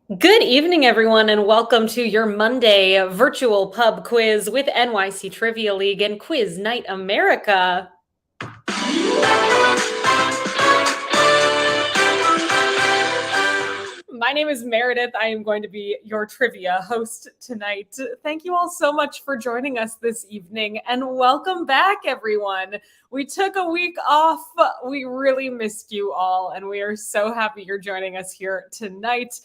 Good evening, everyone, and welcome to your Monday virtual pub quiz with NYC Trivia League and Quiz Night America. My name is Meredith. I am going to be your trivia host tonight. Thank you all so much for joining us this evening, and welcome back, everyone. We took a week off. We really missed you all, and we are so happy you're joining us here tonight.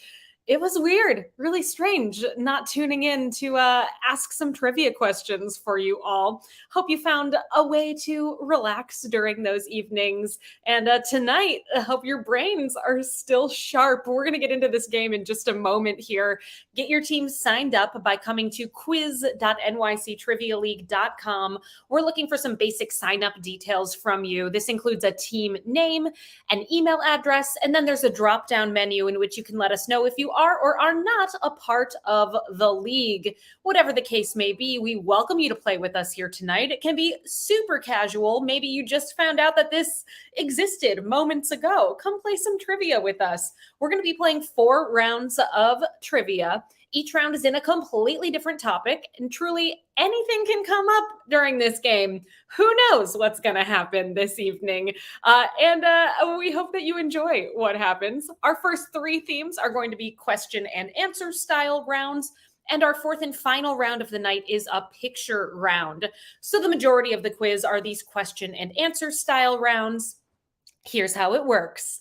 It was weird, really strange, not tuning in to ask some trivia questions for you all. Hope you found a way to relax during those evenings. And tonight, I hope your brains are still sharp. We're going to get into this game in just a moment here. Get your team signed up by coming to quiz.nyctrivialeague.com. We're looking for some basic sign up details from you. This includes a team name, an email address, and then there's a drop down menu in which you can let us know if you are or are not a part of the league. Whatever the case may be, we welcome you to play with us here tonight. It can be super casual. Maybe you just found out that this existed moments ago. Come play some trivia with us. We're going to be playing 4 rounds of trivia. Each round is in a completely different topic, and truly anything can come up during this game. Who knows what's going to happen this evening? And we hope that you enjoy what happens. Our first 3 themes are going to be question and answer style rounds. And our 4th and final round of the night is a picture round. So the majority of the quiz are these question and answer style rounds. Here's how it works.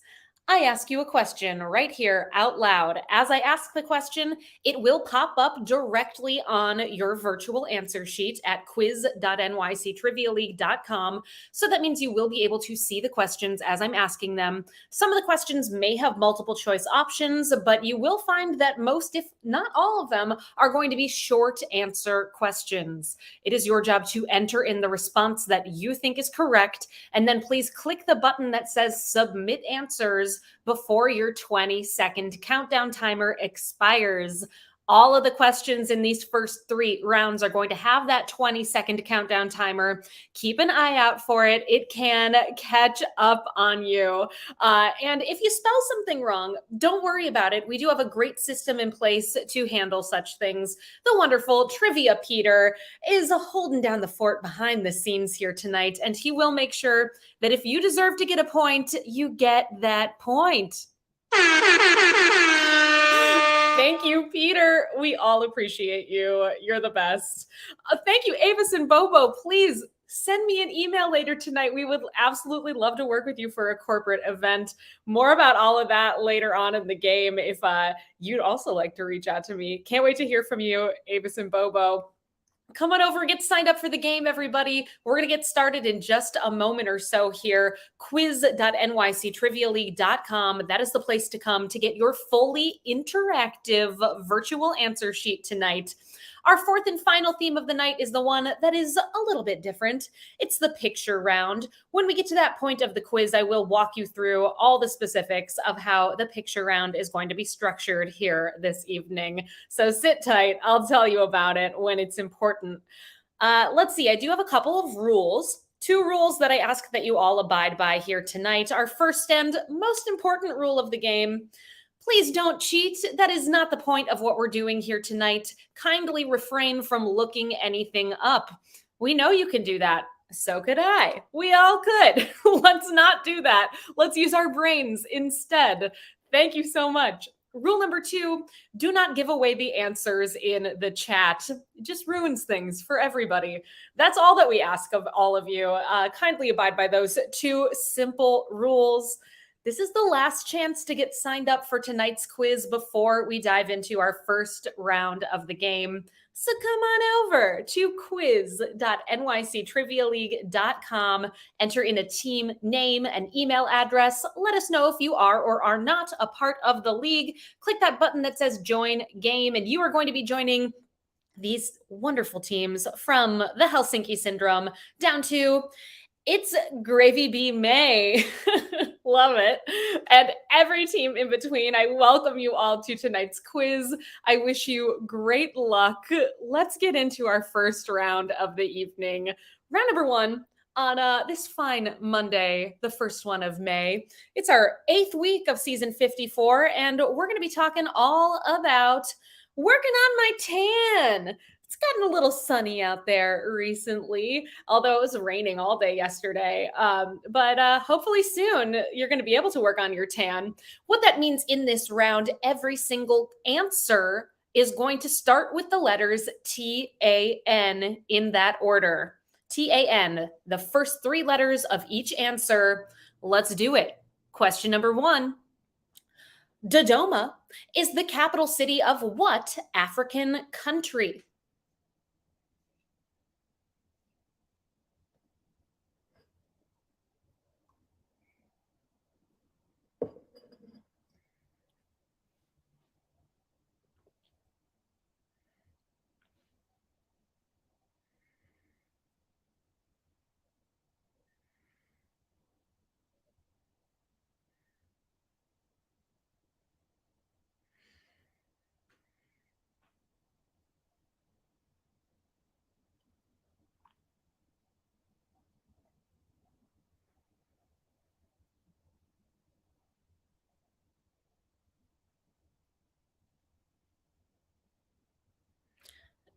I ask you a question right here out loud. As I ask the question, it will pop up directly on your virtual answer sheet at quiz.nyctrivialeague.com. So that means you will be able to see the questions as I'm asking them. Some of the questions may have multiple choice options, but you will find that most, if not all of them, are going to be short answer questions. It is your job to enter in the response that you think is correct, and then please click the button that says submit answers before your 20-second countdown timer expires. All of the questions in these first 3 rounds are going to have that 20-second countdown timer. Keep an eye out for it. It can catch up on you. And if you spell something wrong, don't worry about it. We do have a great system in place to handle such things. The wonderful Trivia Peter is holding down the fort behind the scenes here tonight, and he will make sure that if you deserve to get a point, you get that point. Thank you, Peter. We all appreciate you. You're the best. Thank you, Avis and Bobo. Please send me an email later tonight. We would absolutely love to work with you for a corporate event. More about all of that later on in the game if you'd also like to reach out to me. Can't wait to hear from you, Avis and Bobo. Come on over and get signed up for the game, everybody. We're going to get started in just a moment or so here. Quiz.nyctrivialeague.com. That is the place to come to get your fully interactive virtual answer sheet tonight. Our 4th and final theme of the night is the one that is a little bit different. It's the picture round. When we get to that point of the quiz, I will walk you through all the specifics of how the picture round is going to be structured here this evening. So sit tight. I'll tell you about it when it's important. Let's see. I do have a couple of rules. 2 rules that I ask that you all abide by here tonight. Our first and most important rule of the game: please don't cheat. That is not the point of what we're doing here tonight. Kindly refrain from looking anything up. We know you can do that. So could I. We all could. Let's not do that. Let's use our brains instead. Thank you so much. Rule number 2, do not give away the answers in the chat. It just ruins things for everybody. That's all that we ask of all of you. Kindly abide by those 2 simple rules. This is the last chance to get signed up for tonight's quiz before we dive into our first round of the game. So come on over to quiz.nyctrivialeague.com, enter in a team name and email address. Let us know if you are or are not a part of the league. Click that button that says join game, and you are going to be joining these wonderful teams from the Helsinki Syndrome down to it's Gravy Bee May. Love it. And every team in between. I welcome you all to tonight's quiz. I wish you great luck. Let's get into our first round of the evening. Round number 1, on this fine Monday, the first one of May. It's our 8th week of season 54, and we're going to be talking all about working on my tan. It's gotten a little sunny out there recently, although it was raining all day yesterday. But hopefully soon you're going to be able to work on your tan. What that means in this round, every single answer is going to start with the letters TAN in that order. TAN, the first three letters of each answer. Let's do it. Question number one. Dodoma is the capital city of what African country?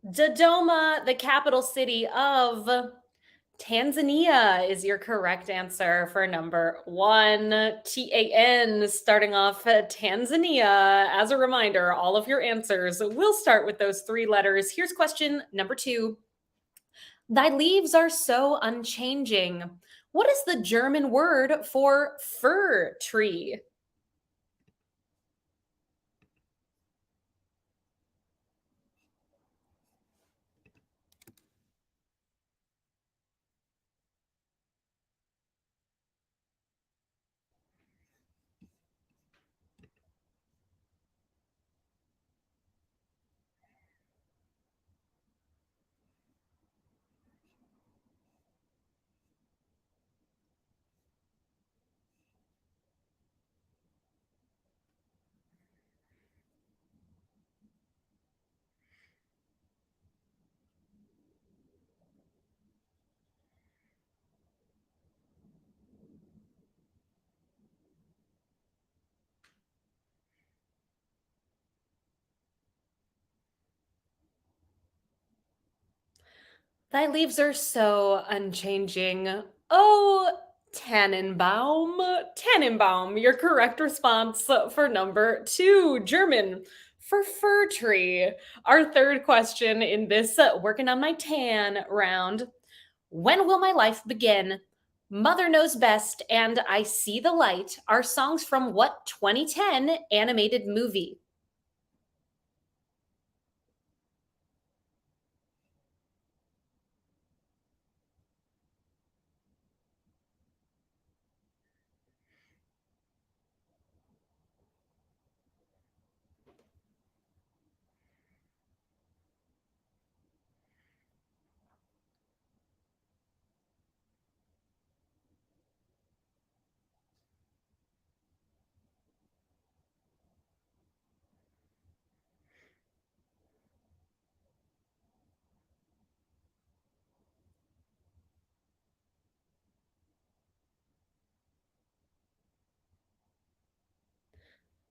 Dodoma, the capital city of Tanzania, is your correct answer for number one. TAN, starting off Tanzania. As a reminder, all of your answers will start with those three letters. Here's question number two. Thy leaves are so unchanging. What is the German word for fir tree? Thy leaves are so unchanging. Oh, Tannenbaum. Tannenbaum, your correct response for number two, German for fir tree. Our third question in this working on my tan round. When will my life begin? Mother Knows Best and I See the Light are songs from what 2010 animated movie?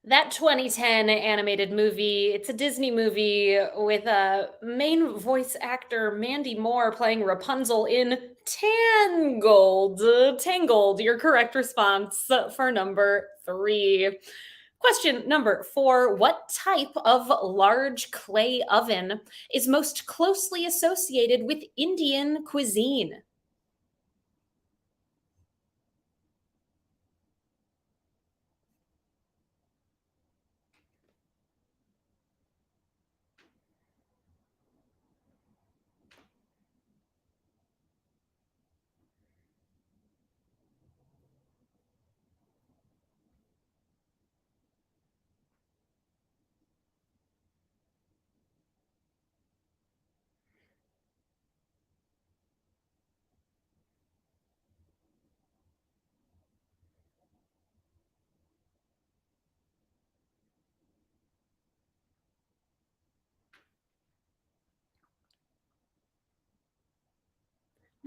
That 2010 animated movie, it's a Disney movie with a main voice actor Mandy Moore playing Rapunzel in Tangled. Tangled, your correct response for number three. Question number four. What type of large clay oven is most closely associated with Indian cuisine?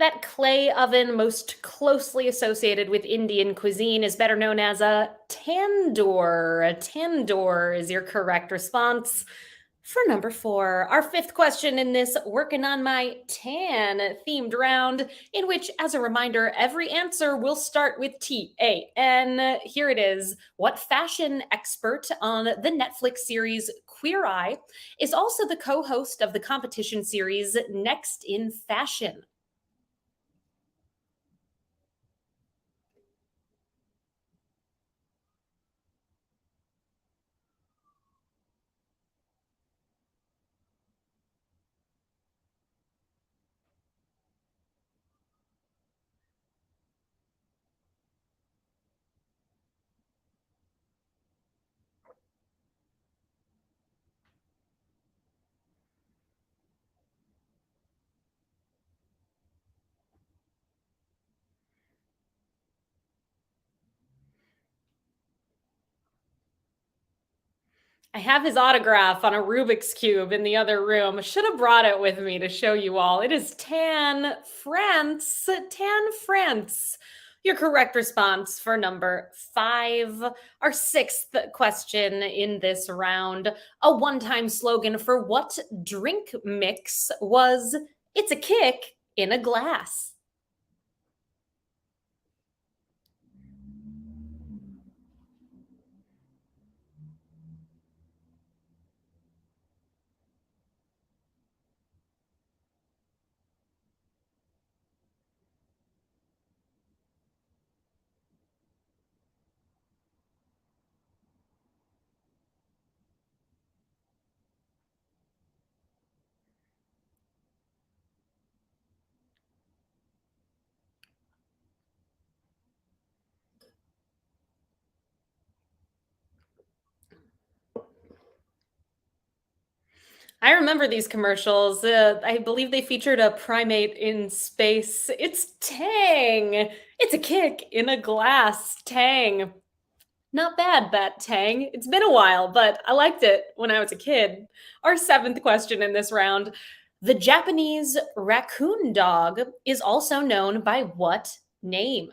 That clay oven most closely associated with Indian cuisine is better known as a tandoor. A tandoor is your correct response for number four. Our fifth question in this Working on My Tan themed round, in which, as a reminder, every answer will start with TAN. Here it is. What fashion expert on the Netflix series Queer Eye is also the co host of the competition series Next in Fashion? I have his autograph on a Rubik's Cube in the other room. Should have brought it with me to show you all. It is Tan France. Tan France. Your correct response for number five. Our sixth question in this round. A one time slogan for what drink mix was It's a Kick in a Glass? I remember these commercials. I believe they featured a primate in space. It's Tang. It's a kick in a glass. Tang. Not bad, that Tang. It's been a while, but I liked it when I was a kid. Our seventh question in this round. The Japanese raccoon dog is also known by what name?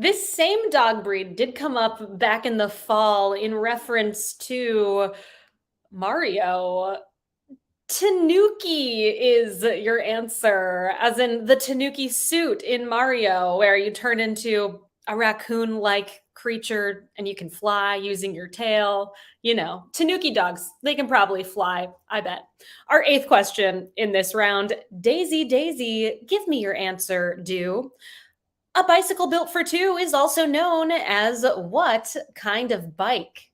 This same dog breed did come up back in the fall in reference to Mario. Tanuki is your answer, as in the Tanuki suit in Mario, where you turn into a raccoon like creature and you can fly using your tail. You know, Tanuki dogs, they can probably fly, I bet. Our eighth question in this round. Daisy, Daisy, give me your answer, do. A bicycle built for two is also known as what kind of bike?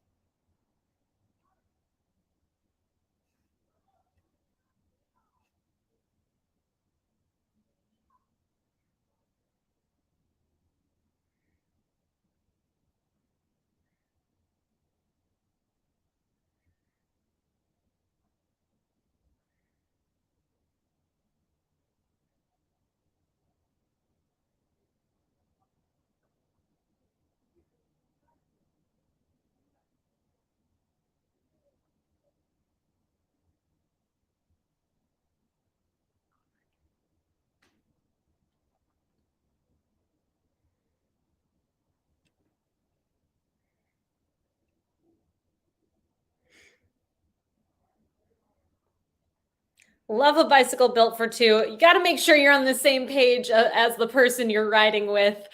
Love a bicycle built for two. You got to make sure you're on the same page as the person you're riding with.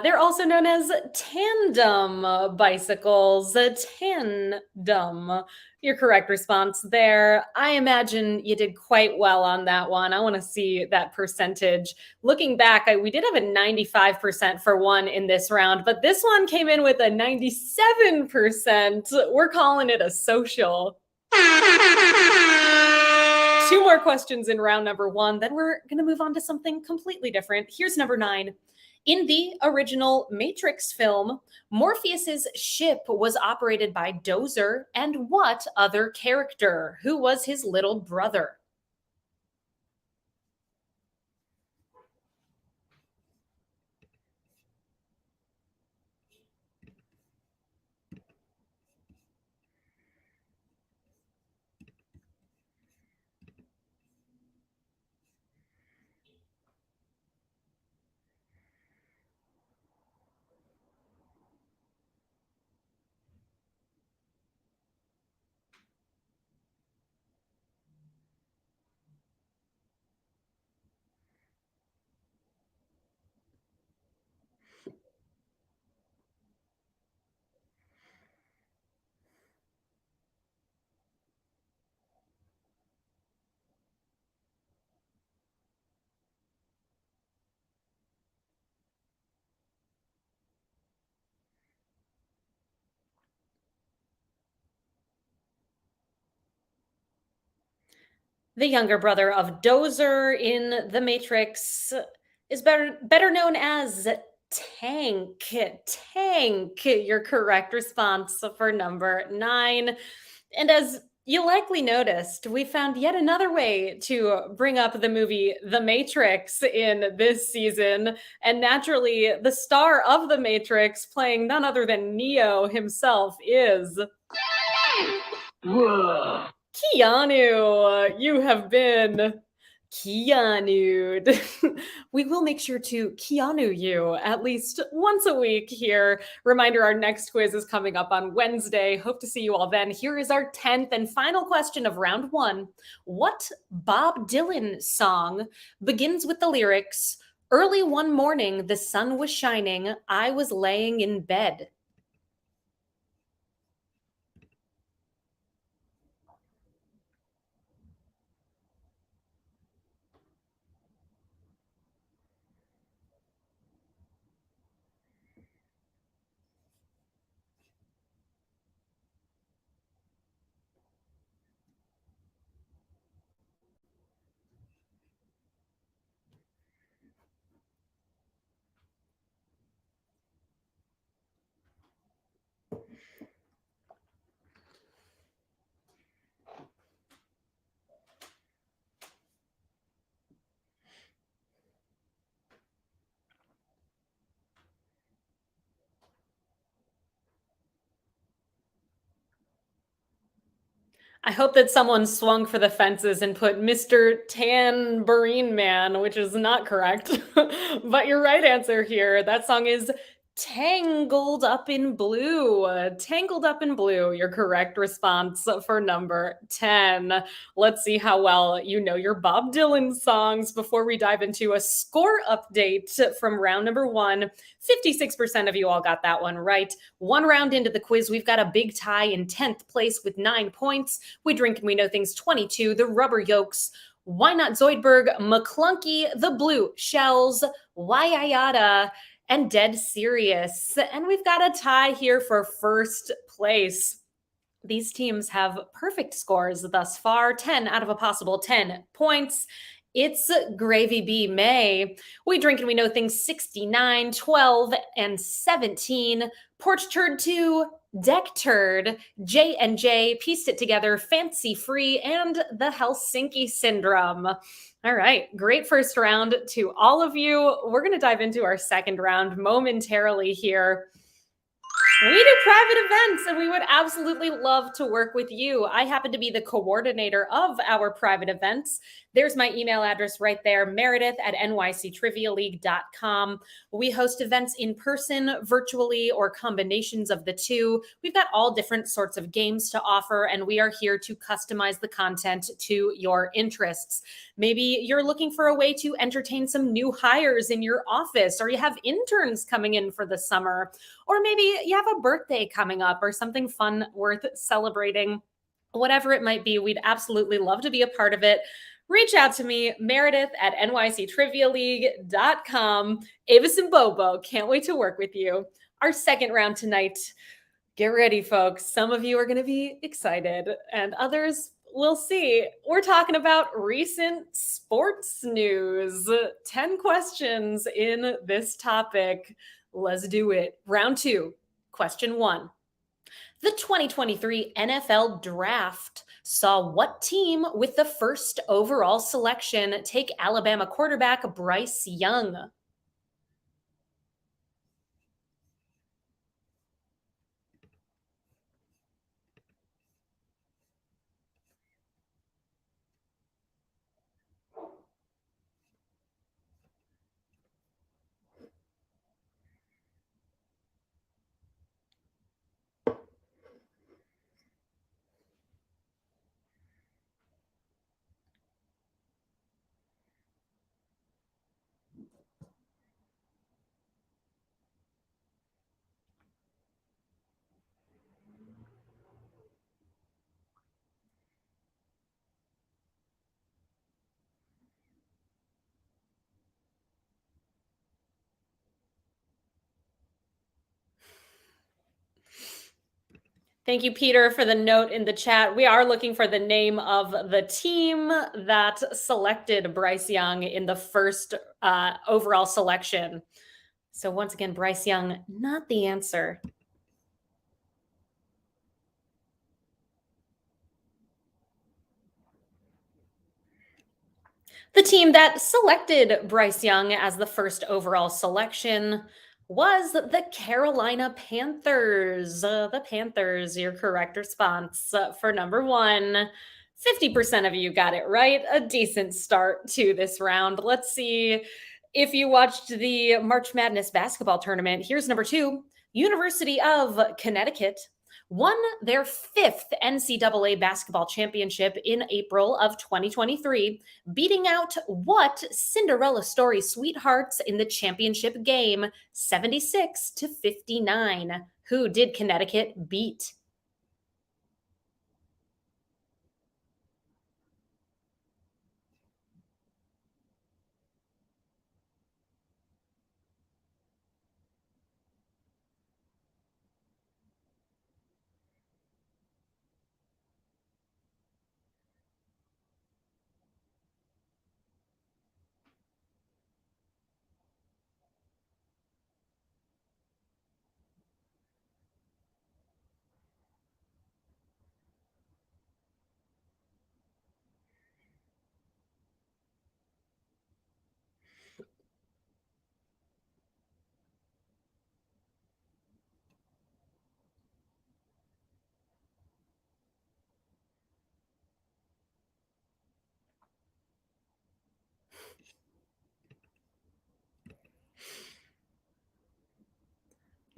They're also known as tandem bicycles. Tandem. Your correct response there. I imagine you did quite well on that one. I want to see that percentage. Looking back, we did have a 95% for one in this round, but this one came in with a 97%. We're calling it a social. Two more questions in round number one. Then we're going to move on to something completely different. Here's number 9. In the original Matrix film, Morpheus's ship was operated by Dozer and what other character? Who was his little brother? The younger brother of Dozer in The Matrix is better known as Tank. Tank, your correct response for number 9. And as you likely noticed, we found yet another way to bring up the movie The Matrix in this season. And naturally, the star of The Matrix, playing none other than Neo himself, is Keanu. You have been Keanu'd. We will make sure to Keanu you at least once a week here. Reminder, our next quiz is coming up on Wednesday. Hope to see you all then. Here is our 10th and final question of round 1. What Bob Dylan song begins with the lyrics, "Early one morning, the sun was shining, I was laying in bed"? I hope that someone swung for the fences and put Mr. Tambourine Man, which is not correct. But your right answer here, that song is Tangled Up in Blue. Tangled Up in Blue, your correct response for number 10. Let's see how well you know your Bob Dylan songs before we dive into a score update from round number 1. 56% of you all got that one right. One round into the quiz, we've got a big tie in 10th place with 9 points. We Drink and We Know Things 22, The Rubber Yolks, Why Not Zoidberg, McClunky, The Blue Shells, Why and Dead Serious. And we've got a tie here for first place. These teams have perfect scores thus far, 10 out of a possible 10 points. It's Gravy B May. We Drink and We Know Things 69, 12, and 17. Porch Turd 2, Deck Turd, J and J, Pieced It Together, Fancy Free, and the Helsinki Syndrome. All right, great first round to all of you. We're going to dive into our second round momentarily here. We do private events and we would absolutely love to work with you. I happen to be the coordinator of our private events. There's my email address right there, Meredith at nyctrivialeague.com. We host events in person, virtually, or combinations of the two. We've got all different sorts of games to offer, and we are here to customize the content to your interests. Maybe you're looking for a way to entertain some new hires in your office, or you have interns coming in for the summer, or maybe you have a birthday coming up or something fun worth celebrating. Whatever it might be, we'd absolutely love to be a part of it. Reach out to me, Meredith at nyctrivialeague.com. Avis and Bobo, can't wait to work with you. Our second round tonight. Get ready, folks. Some of you are going to be excited, and others we'll see. We're talking about recent sports news. 10 questions in this topic. Let's do it. Round two. Question one. The 2023 NFL Draft saw what team with the first overall selection take Alabama quarterback Bryce Young? Thank you, Peter, for the note in the chat. We are looking for the name of the team that selected Bryce Young in the first overall selection. So, once again, Bryce Young, not the answer. The team that selected Bryce Young as the first overall selection was the Carolina Panthers. The Panthers, your correct response for number one. 50% of you got it right. A decent start to this round. Let's see if you watched the March Madness basketball tournament. Here's number two. University of Connecticut won their fifth NCAA basketball championship in April of 2023, beating out what Cinderella story sweethearts in the championship game, 76-59. Who did Connecticut beat?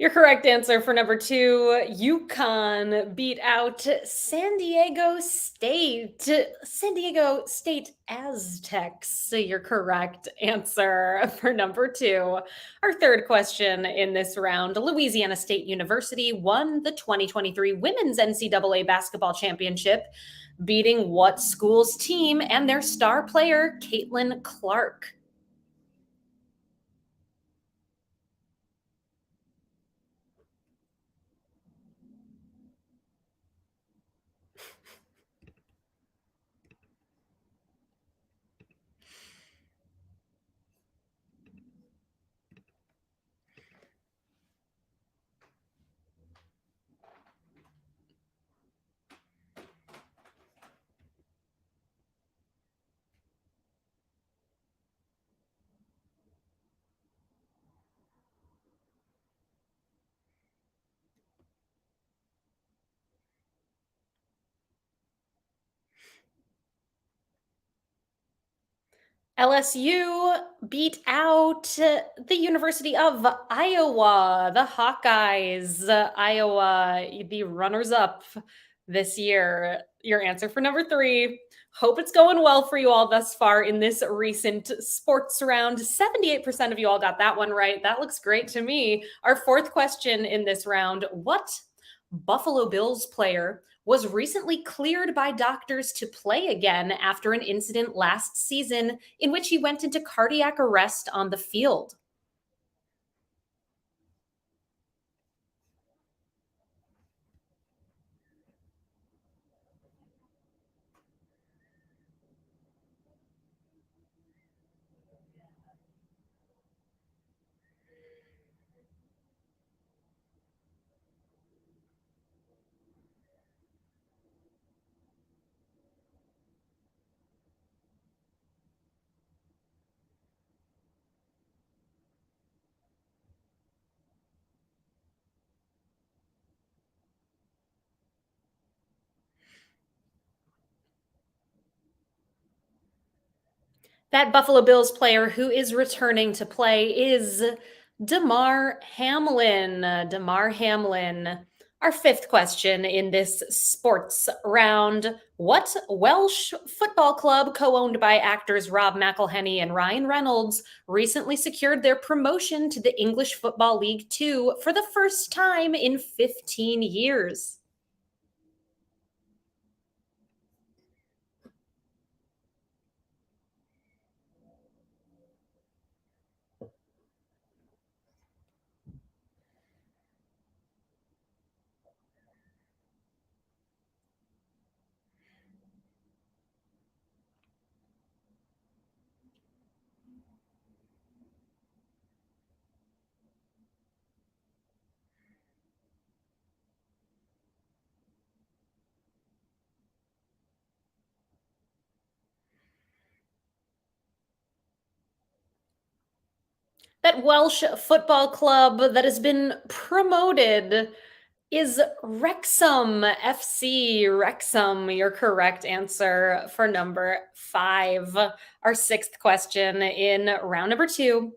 Your correct answer for number two, UConn beat out San Diego State. San Diego State Aztecs. So your correct answer for number two. Our third question in this round, Louisiana State University won the 2023 Women's NCAA Basketball Championship, beating what school's team and their star player, Caitlin Clark? LSU beat out the University of Iowa, the Hawkeyes. Iowa, the runners up this year. Your answer for number three. Hope it's going well for you all thus far in this recent sports round. 78% of you all got that one right. That looks great to me. Our fourth question in this round: what Buffalo Bills player was recently cleared by doctors to play again after an incident last season in which he went into cardiac arrest on the field? That Buffalo Bills player who is returning to play is Damar Hamlin. Damar Hamlin. Our fifth question in this sports round: what Welsh football club, co owned by actors Rob McElhenney and Ryan Reynolds, recently secured their promotion to the English Football League Two for the first time in 15 years? That Welsh football club that has been promoted is Wrexham FC. Wrexham, your correct answer for number five. Our sixth question in round number two.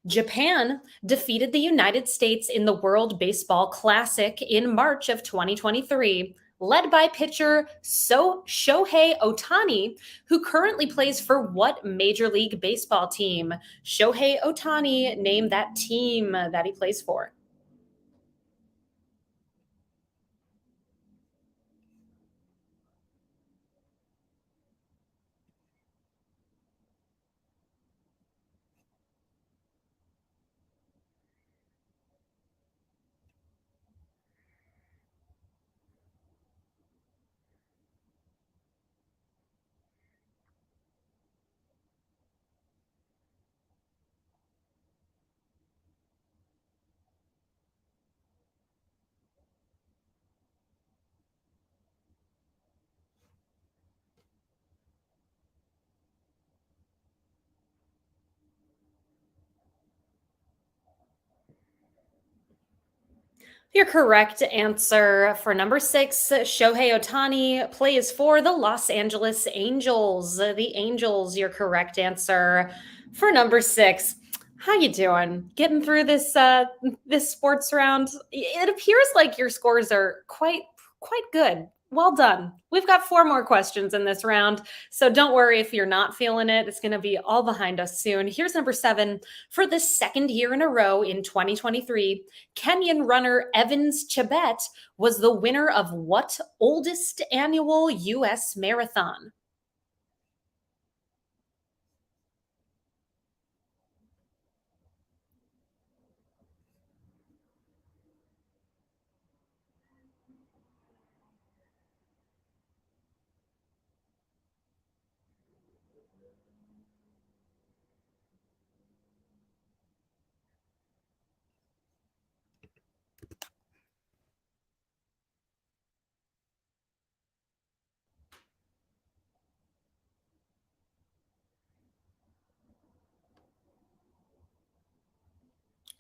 Japan defeated the United States in the World Baseball Classic in March of 2023, led by pitcher Shohei Otani, who currently plays for what Major League Baseball team? Shohei Otani, name that team that he plays for. Your correct answer for number six, Shohei Otani, plays for the Los Angeles Angels. The Angels, your correct answer for number six. How you doing? Getting through this sports round? It appears like your scores are quite good. Well done. We've got four more questions in this round, so don't worry if you're not feeling it. It's going to be all behind us soon. Here's number seven. For the second year in a row in 2023, Kenyan runner Evans Chebet was the winner of what oldest annual U.S. marathon?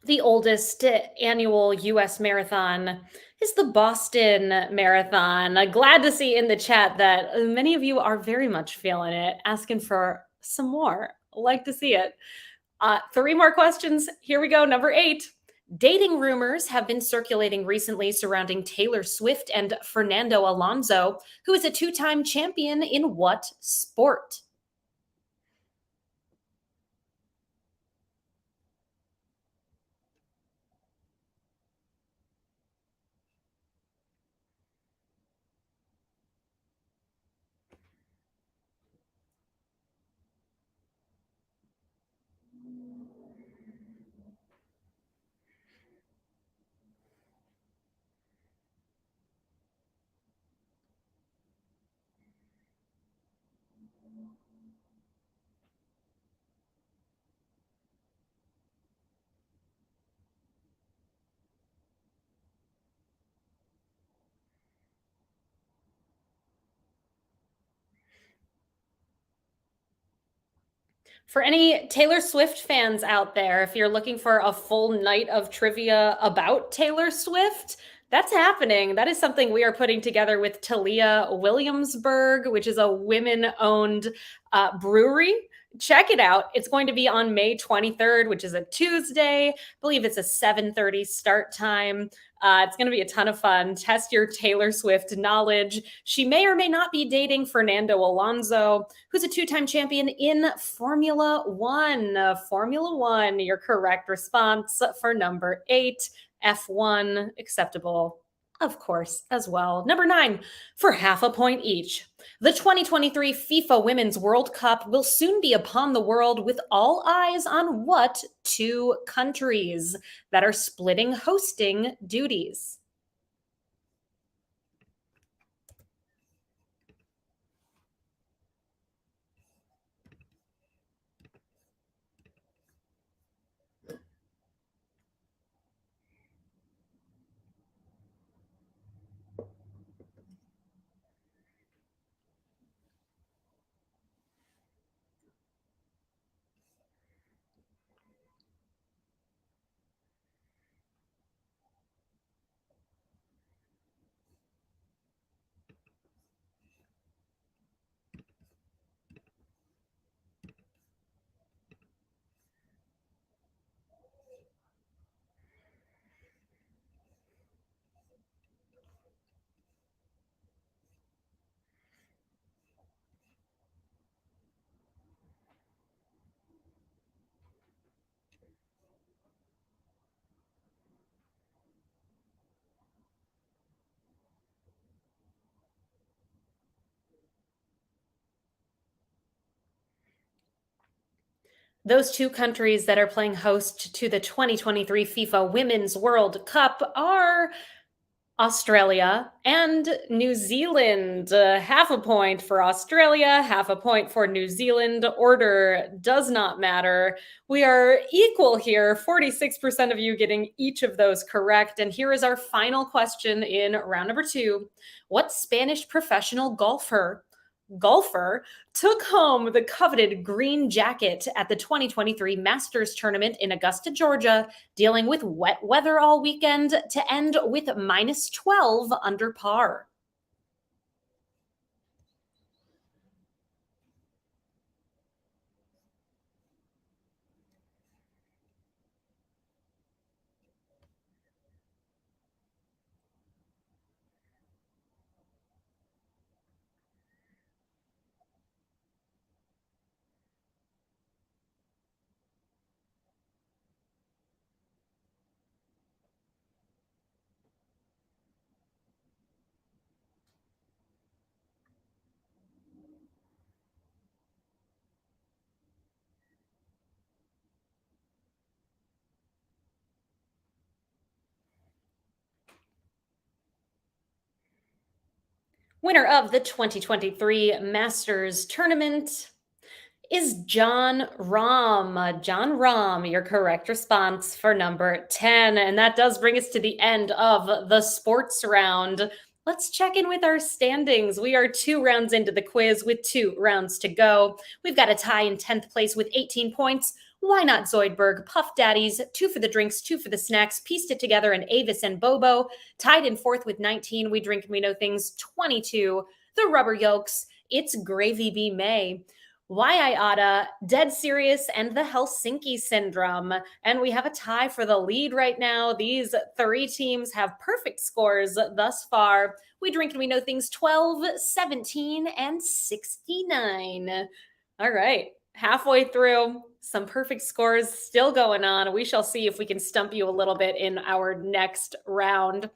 The oldest annual US marathon is the Boston Marathon. Glad to see in the chat that many of you are very much feeling it, asking for some more. Like to see it. Three more questions. Here we go. Number 8. Dating rumors have been circulating recently surrounding Taylor Swift and Fernando Alonso, who is a two-time champion in what sport? For any Taylor Swift fans out there, if you're looking for a full night of trivia about Taylor Swift, that's happening. That is something we are putting together with Talia Williamsburg, which is a women owned brewery. Check it out. It's going to be on May 23rd, which is a Tuesday. I believe it's a 7:30 start time. It's going to be a ton of fun. Test your Taylor Swift knowledge. She may or may not be dating Fernando Alonso, who's a two-time champion in Formula One. Formula One, your correct response for number 8. F1, acceptable, of course, as well. Number 9, for half a point each. The 2023 FIFA Women's World Cup will soon be upon the world with all eyes on what two countries that are splitting hosting duties? Those two countries that are playing host to the 2023 FIFA Women's World Cup are Australia and New Zealand. Half a point for Australia, half a point for New Zealand. Order does not matter. We are equal here, 46% of you getting each of those correct. And here is our final question in round number 2. What Spanish professional golfer took home the coveted green jacket at the 2023 Masters tournament in Augusta, Georgia, dealing with wet weather all weekend to end with minus 12 under par? Winner of the 2023 Masters tournament is John Rahm. John Rahm, your correct response for number 10. And that does bring us to the end of the sports round. Let's check in with our standings. We are 2 rounds into the quiz with 2 rounds to go. We've got a tie in 10th place with 18 points. Why not Zoidberg, Puff Daddies, 2 for the drinks, 2 for the snacks, pieced it together, and Avis and Bobo. Tied in 4th with 19, We Drink and We Know Things, 22. The Rubber Yolks, It's Gravy Be May. Why I Oughta, Dead Serious, and the Helsinki Syndrome. And we have a tie for the lead right now. These three teams have perfect scores thus far. We Drink and We Know Things 12, 17, and 69. All right, halfway through, some perfect scores still going on. We shall see if we can stump you a little bit in our next round.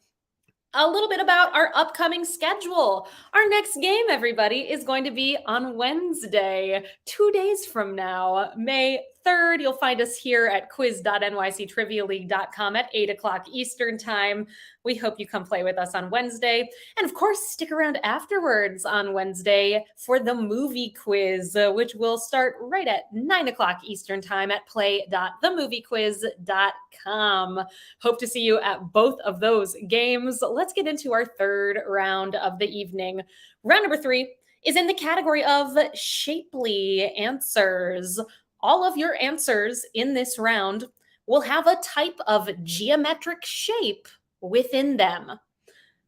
A little bit about our upcoming schedule. Our next game, everybody, is going to be on Wednesday, 2 days from now, May 3rd. You'll find us here at quiz.nyctrivialeague.com at 8 o'clock Eastern Time. We hope you come play with us on Wednesday. And of course, stick around afterwards on Wednesday for the movie quiz, which will start right at 9 o'clock Eastern Time at play.themoviequiz.com. Hope to see you at both of those games. Let's get into our third round of the evening. Round number 3 is in the category of shapely answers. All of your answers in this round will have a type of geometric shape within them.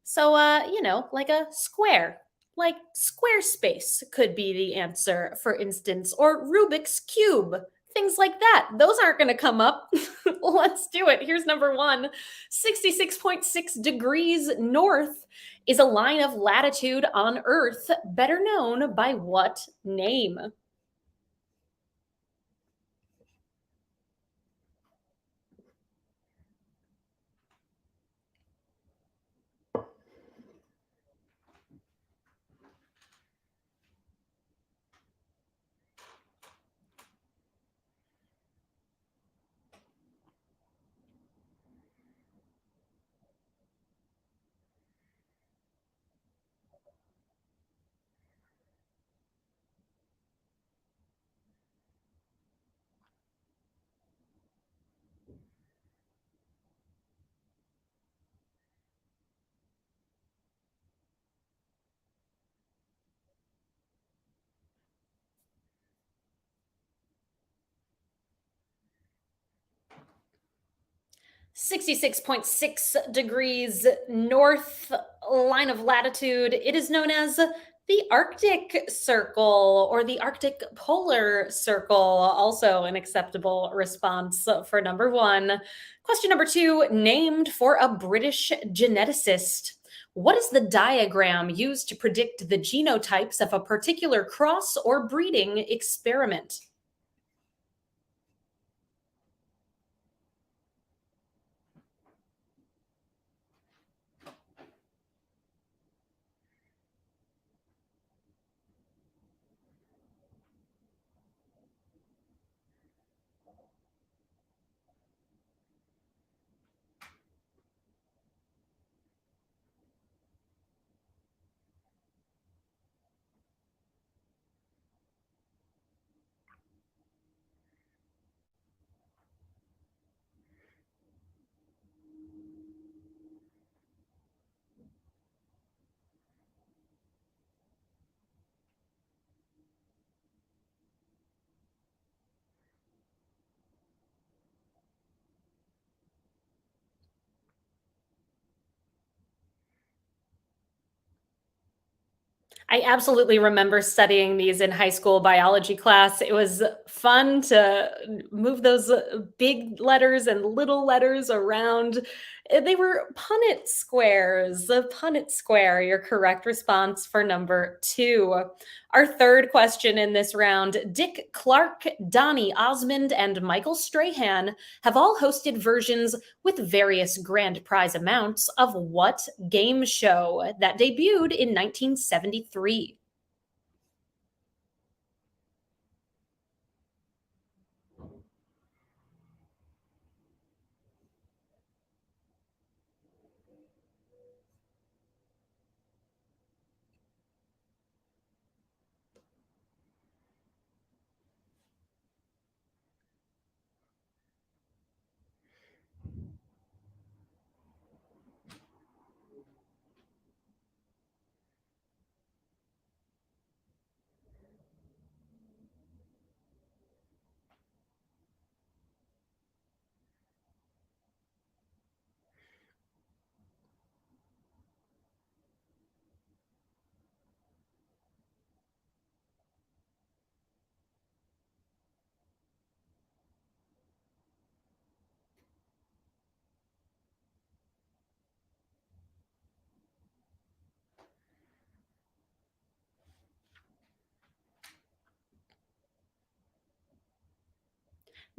So, like a square, like Squarespace could be the answer, for instance, or Rubik's Cube, things like that. Those aren't going to come up. Let's do it. Here's number 1. 66.6 degrees north is a line of latitude on Earth, better known by what name? 66.6 degrees north line of latitude. It is known as the Arctic Circle or the Arctic Polar Circle. Also, an acceptable response for number 1. Question number 2, named for a British geneticist. What is the diagram used to predict the genotypes of a particular cross or breeding experiment? I absolutely remember studying these in high school biology class. It was fun to move those big letters and little letters around. They were Punnett squares. A Punnett square, your correct response for number 2. Our third question in this round, Dick Clark, Donny Osmond, and Michael Strahan have all hosted versions with various grand prize amounts of what game show that debuted in 1973?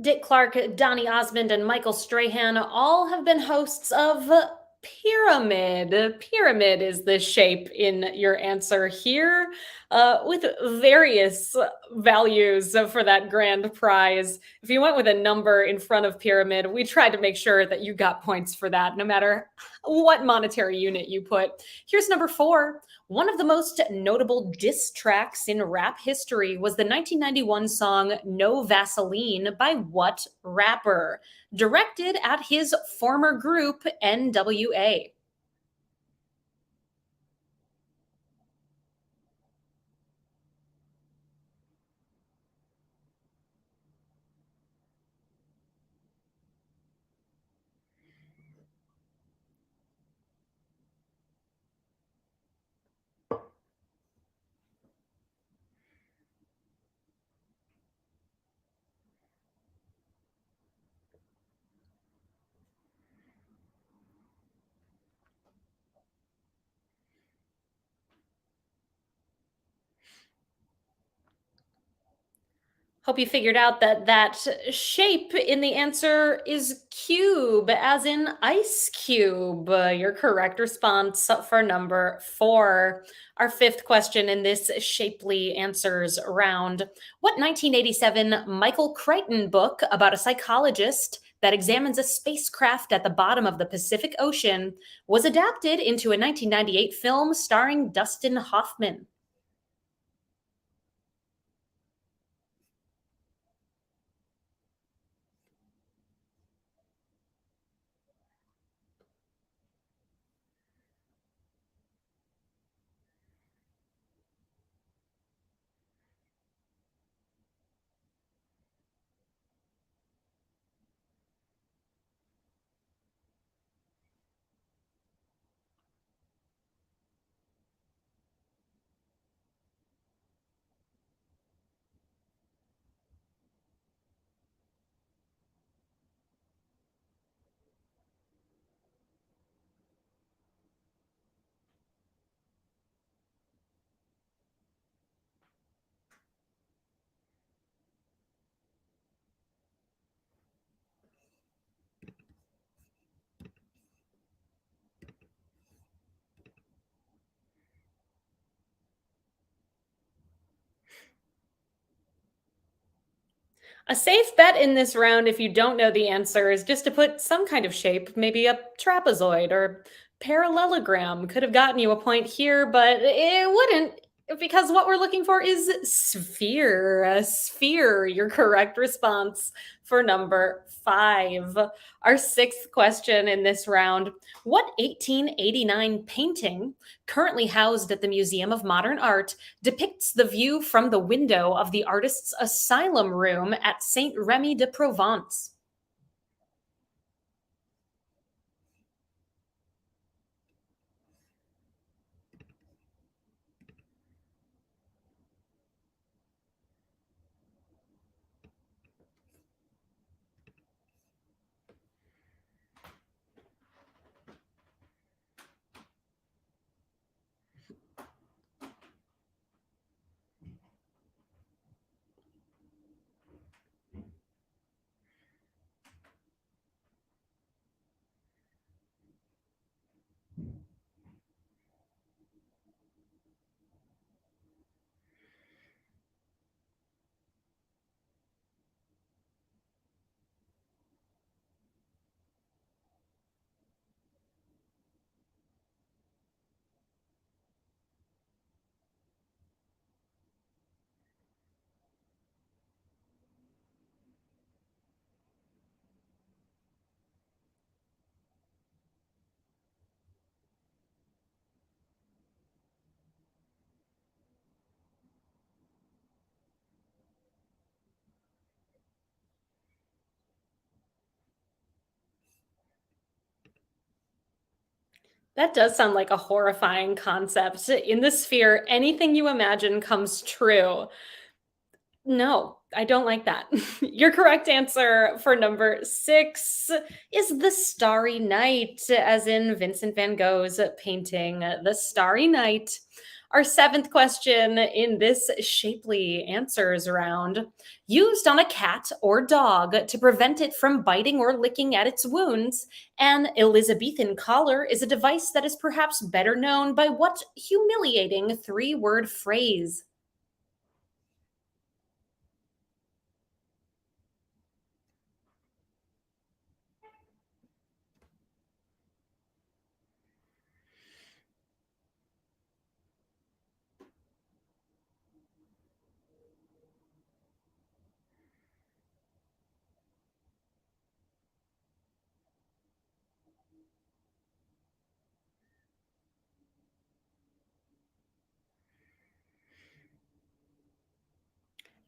Dick Clark, Donny Osmond, and Michael Strahan all have been hosts of Pyramid. Pyramid is the shape in your answer here, with various values for that grand prize. If you went with a number in front of Pyramid, we tried to make sure that you got points for that, no matter what monetary unit you put. Here's number four. One of the most notable diss tracks in rap history was the 1991 song No Vaseline by what rapper? Directed at his former group, NWA. Hope you figured out that that shape in the answer is cube, as in ice cube. Your correct response for number four. Our fifth question in this shapely answers round. What 1987 Michael Crichton book about a psychologist that examines a spacecraft at the bottom of the Pacific Ocean was adapted into a 1998 film starring Dustin Hoffman? A safe bet in this round, if you don't know the answer, is just to put some kind of shape, maybe a trapezoid or parallelogram. Could have gotten you a point here, but it wouldn't, because what we're looking for is sphere. A sphere, your correct response for number five. Our sixth question in this round. What 1889 painting, currently housed at the Museum of Modern Art, depicts the view from the window of the artist's asylum room at Saint Remy de Provence? That does sound like a horrifying concept. In the sphere, anything you imagine comes true. No, I don't like that. Your correct answer for number six is The Starry Night, as in Vincent van Gogh's painting, The Starry Night. Our seventh question in this shapely answers round: used on a cat or dog to prevent it from biting or licking at its wounds, an Elizabethan collar is a device that is perhaps better known by what humiliating three-word phrase?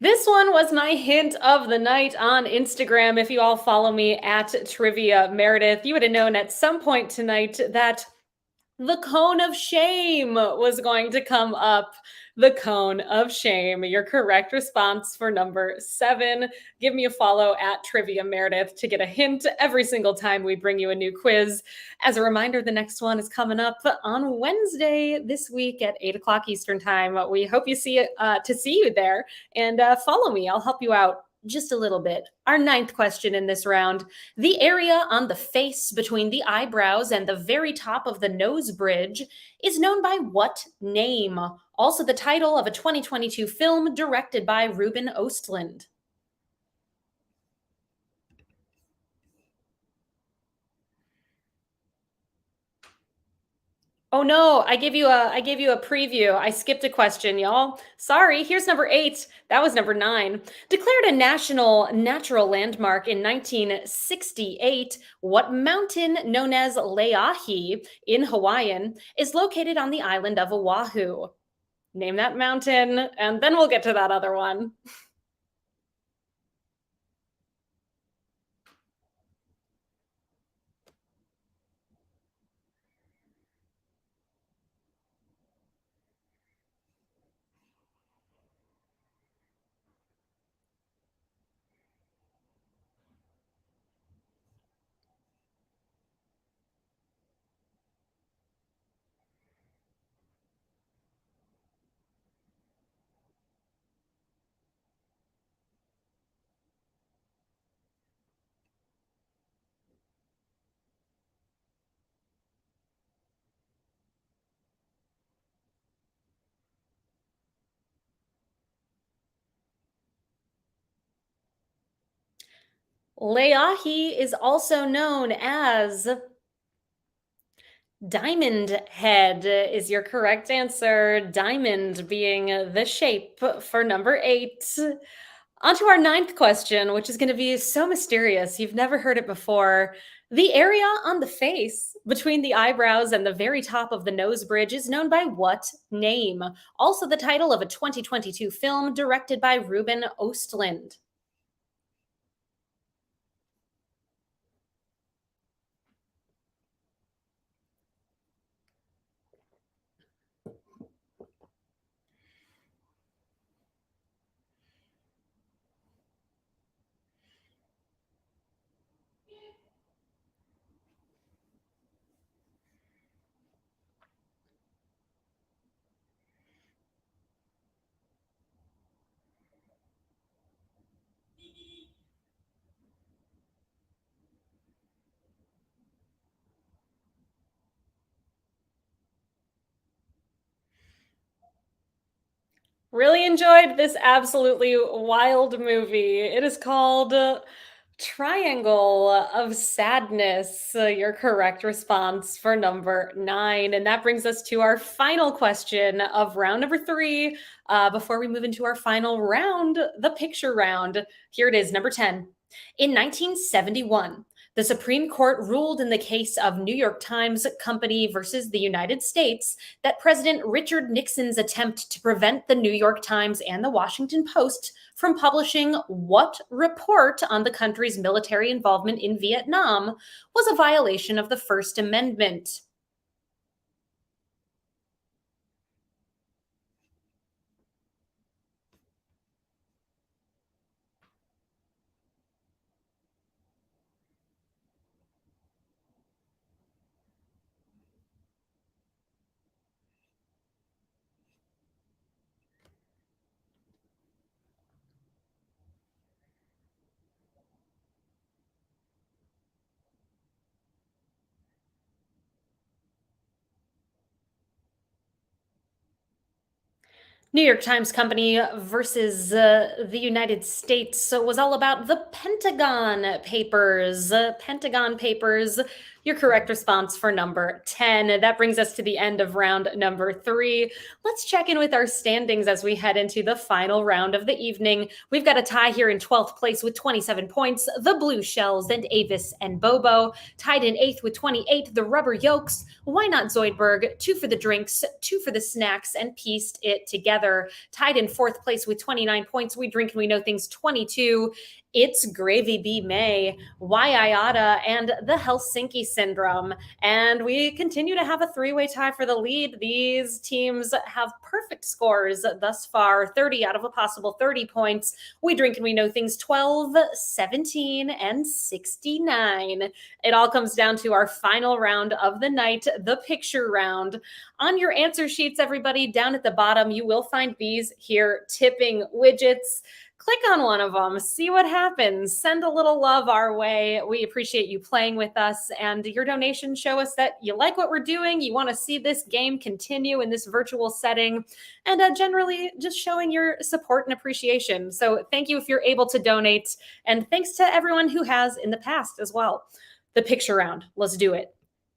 This one was my hint of the night on Instagram. If you all follow me at Trivia Meredith, you would have known at some point tonight that the cone of shame was going to come up. The cone of shame. Your correct response for number seven. Give me a follow at Trivia Meredith to get a hint every single time we bring you a new quiz. As a reminder, the next one is coming up on Wednesday this week at 8 o'clock Eastern Time. We hope you see it to see you there, and follow me. I'll help you out just a little bit. Our ninth question in this round: the area on the face between the eyebrows and the very top of the nose bridge is known by what name? Also, the title of a 2022 film directed by Ruben Ostlund. Oh no, I gave you a preview. I skipped a question, y'all. Sorry, here's number 8. That was number 9. Declared a national natural landmark in 1968, what mountain known as Leahi in Hawaiian is located on the island of Oahu? Name that mountain, and then we'll get to that other one. Leahi is also known as Diamond Head is your correct answer. Diamond being the shape for number 8. On to our ninth question, which is going to be so mysterious. You've never heard it before. The area on the face between the eyebrows and the very top of the nose bridge is known by what name? Also, the title of a 2022 film directed by Ruben Ostlund. Really enjoyed this absolutely wild movie. It is called Triangle of Sadness. Your correct response for number 9. And that brings us to our final question of round number 3. Before we move into our final round, the picture round, here it is, number 10. In 1971, the Supreme Court ruled in the case of New York Times Company versus the United States that President Richard Nixon's attempt to prevent the New York Times and the Washington Post from publishing what report on the country's military involvement in Vietnam was a violation of the First Amendment. New York Times Company versus the United States was all about the Pentagon Papers. Pentagon Papers, your correct response for number 10. That brings us to the end of round number 3. Let's check in with our standings as we head into the final round of the evening. We've got a tie here in 12th place with 27 points. The Blue Shells and Avis and Bobo. Tied in 8th with 28, the Rubber Yolks. Why Not Zoidberg? 2 for the drinks, 2 for the snacks, and pieced it together. Tied in 4th place with 29 points. We Drink and We Know Things 22. It's Gravy Bee May, Why IATA, and the Helsinki Syndrome. And we continue to have a three-way tie for the lead. These teams have perfect scores thus far, 30 out of a possible 30 points. We Drink and We Know Things 12, 17, and 69. It all comes down to our final round of the night, the picture round. On your answer sheets, everybody, down at the bottom, you will find these here tipping widgets. Click on one of them, see what happens. Send a little love our way. We appreciate you playing with us, and your donations show us that you like what we're doing. You want to see this game continue in this virtual setting, and generally just showing your support and appreciation. So thank you if you're able to donate, and thanks to everyone who has in the past as well. The picture round, let's do it.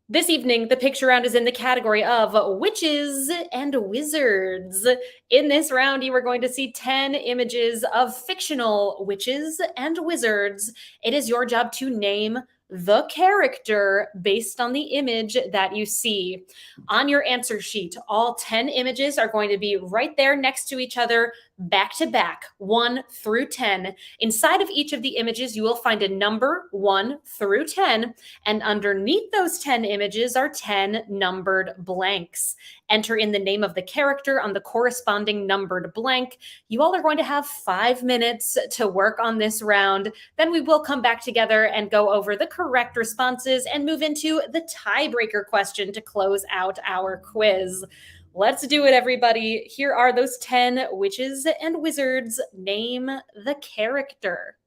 This evening, the picture round is in the category of witches and wizards. In this round, you are going to see 10 images of fictional witches and wizards. It is your job to name the character based on the image that you see. On your answer sheet, all 10 images are going to be right there next to each other, back to back, 1 through 10. Inside of each of the images, you will find a number 1 through 10, and underneath those 10 images are 10 numbered blanks. Enter in the name of the character on the corresponding numbered blank. You all are going to have 5 minutes to work on this round. Then we will come back together and go over the correct responses and move into the tiebreaker question to close out our quiz. Let's do it, everybody. Here are those 10 witches and wizards. Name the character.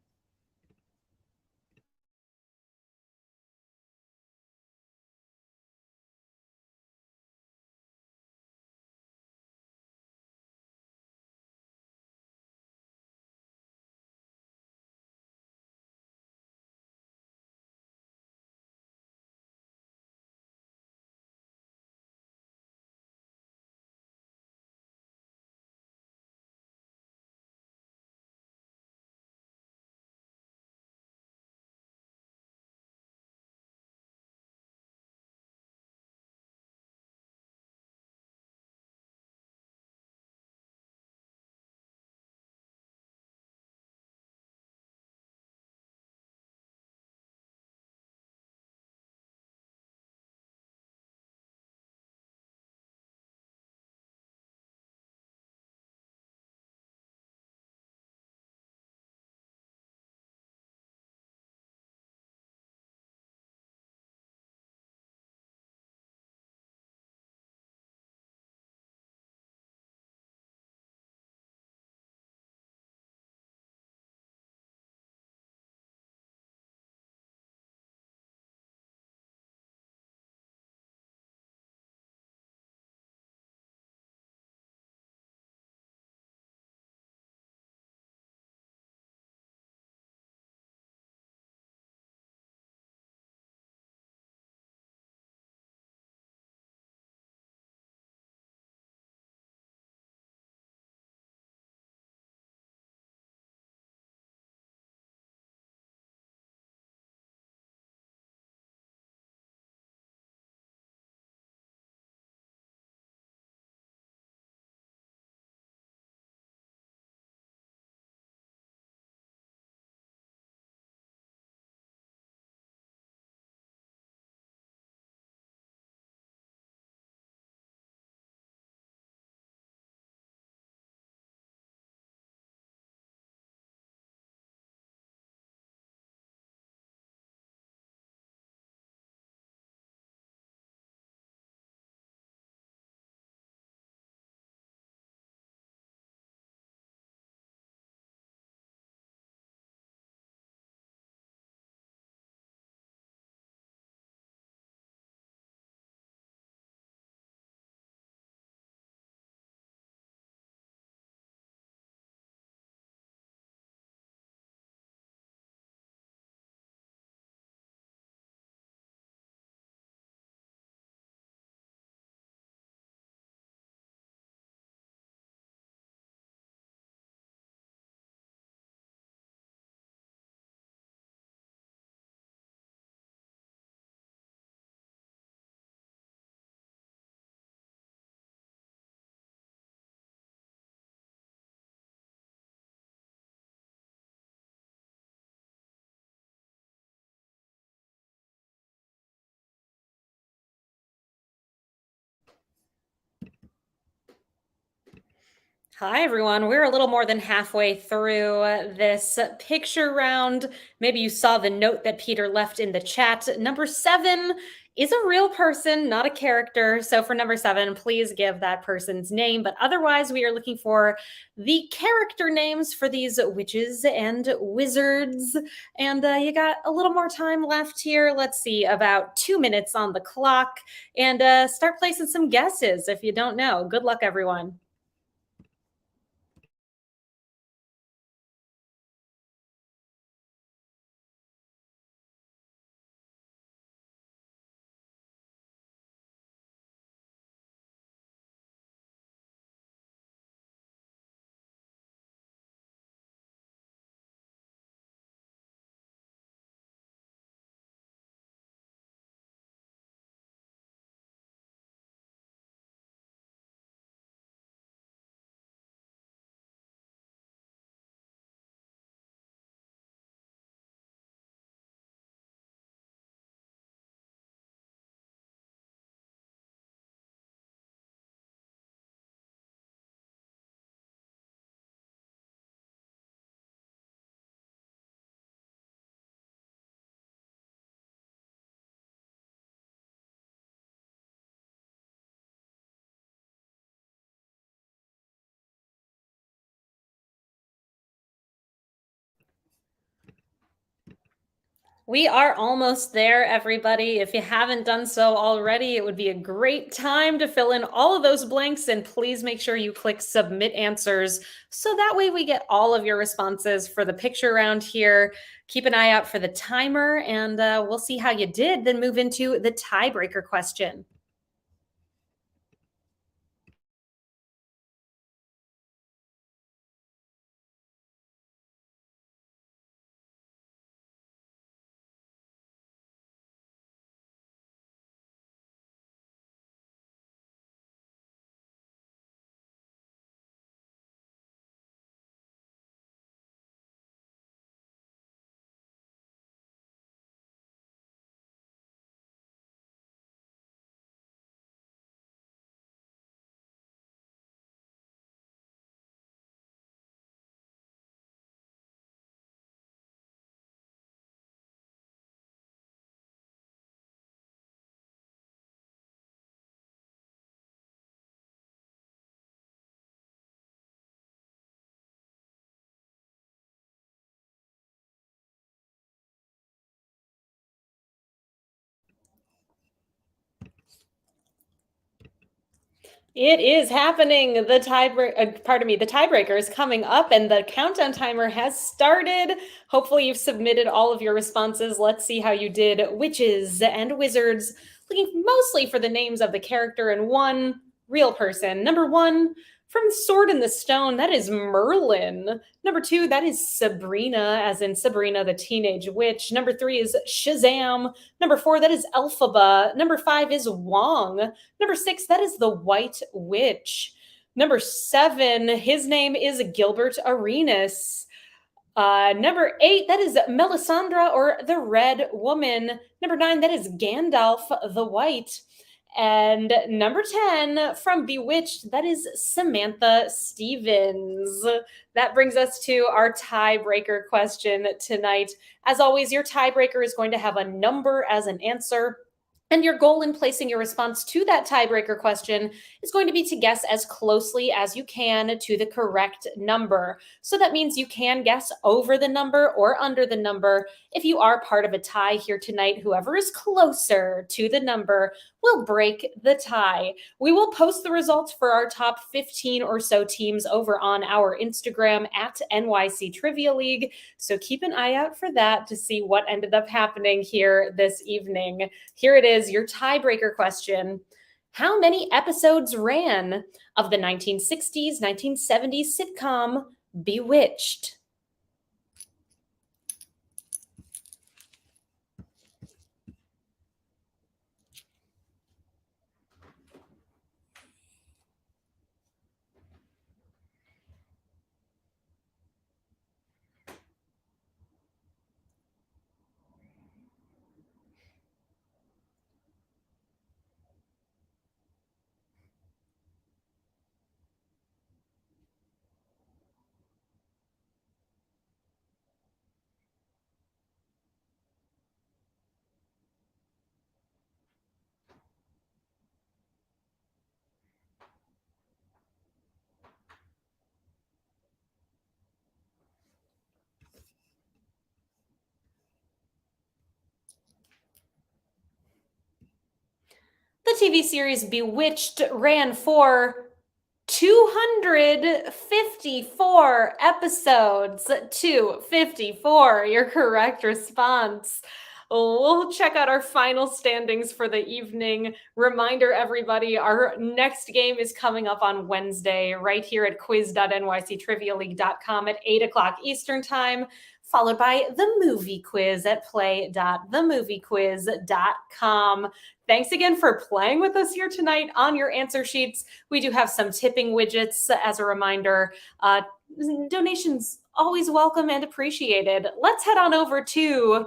Hi, everyone. We're a little more than halfway through this picture round. Maybe you saw the note that Peter left in the chat. Number seven is a real person, not a character. So for number seven, please give that person's name. But otherwise, we are looking for the character names for these witches and wizards. And you got a little more time left here. Let's see, about 2 minutes on the clock. And start placing some guesses if you don't know. Good luck, everyone. We are almost there, everybody. If you haven't done so already, it would be a great time to fill in all of those blanks. And please make sure you click submit answers so that way we get all of your responses for the picture round here. Keep an eye out for the timer and we'll see how you did. Then move into the tiebreaker question. It is happening. The the tiebreaker is coming up and the countdown timer has started. Hopefully you've submitted all of your responses. Let's see how you did. Witches and wizards, looking mostly for the names of the character and one real person. Number one, from Sword in the Stone, that is Merlin. Number two, that is Sabrina, as in Sabrina the Teenage Witch. Number three is Shazam. Number four, that is Elphaba. Number five is Wong. Number six, that is the White Witch. Number seven, his name is Gilbert Arenas. Number eight, that is Melisandre or the Red Woman. Number nine, that is Gandalf the White. And number 10 from Bewitched, that is Samantha Stevens. That brings us to our tiebreaker question tonight. As always, your tiebreaker is going to have a number as an answer. And your goal in placing your response to that tiebreaker question is going to be to guess as closely as you can to the correct number. So that means you can guess over the number or under the number. If you are part of a tie here tonight, whoever is closer to the number will break the tie. We will post the results for our top 15 or so teams over on our Instagram at NYC Trivia League. So keep an eye out for that to see what ended up happening here this evening. Here it is, your tiebreaker question. How many episodes ran of the 1960s, 1970s sitcom Bewitched? The TV series Bewitched ran for 254 episodes. 254, your correct response. We'll check out our final standings for the evening. Reminder, everybody, our next game is coming up on Wednesday right here at quiz.nyctrivialeague.com at 8 o'clock Eastern Time, followed by the movie quiz at play.themoviequiz.com. Thanks again for playing with us here tonight on your answer sheets. We do have some tipping widgets as a reminder. Donations always welcome and appreciated. Let's head on over to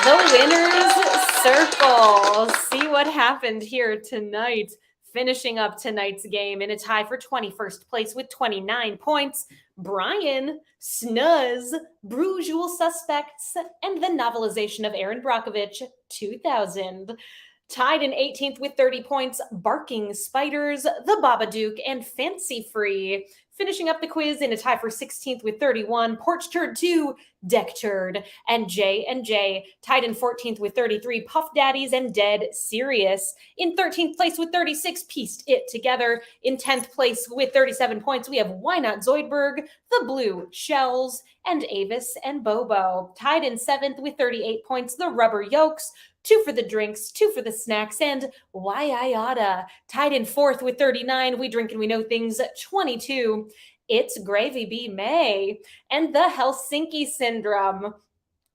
the winner's circle. See what happened here tonight. Finishing up tonight's game in a tie for 21st place with 29 points, Brian, Snuzz, Brujual Suspects, and the novelization of Aaron Brockovich, 2000. Tied in 18th with 30 points, Barking Spiders, The Babadook, and Fancy Free. Finishing up the quiz in a tie for 16th with 31, Porch Turd 2, Deck Turd, and J&J. Tied in 14th with 33, Puff Daddies and Dead Serious. In 13th place with 36, Pieced It Together. In 10th place with 37 points, we have Why Not Zoidberg, The Blue Shells, and Avis and Bobo. Tied in 7th with 38 points, The Rubber Yolks, 2 for the drinks, 2 for the snacks, and Why I Oughta. Tied in 4th with 39, We Drink and We Know Things, 22. It's Gravy Bee May and the Helsinki Syndrome.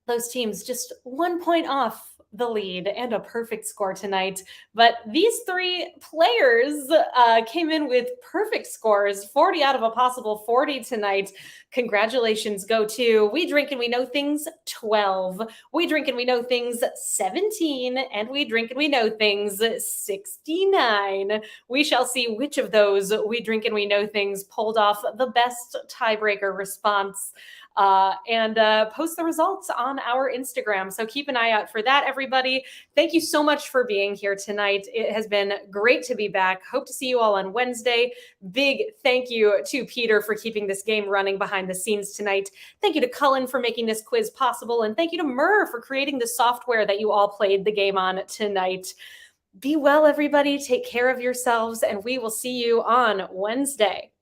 Those teams just 1 point off the lead and a perfect score tonight. But these three players came in with perfect scores, 40 out of a possible 40 tonight. Congratulations go to We Drink and We Know Things 12, We Drink and We Know Things 17, and We Drink and We Know Things 69. We shall see which of those We Drink and We Know Things pulled off the best tiebreaker response. And post the results on our Instagram. So keep an eye out for that, everybody. Thank you so much for being here tonight. It has been great to be back. Hope to see you all on Wednesday. Big thank you to Peter for keeping this game running behind the scenes tonight. Thank you to Cullen for making this quiz possible. And thank you to Murr for creating the software that you all played the game on tonight. Be well, everybody. Take care of yourselves, and we will see you on Wednesday.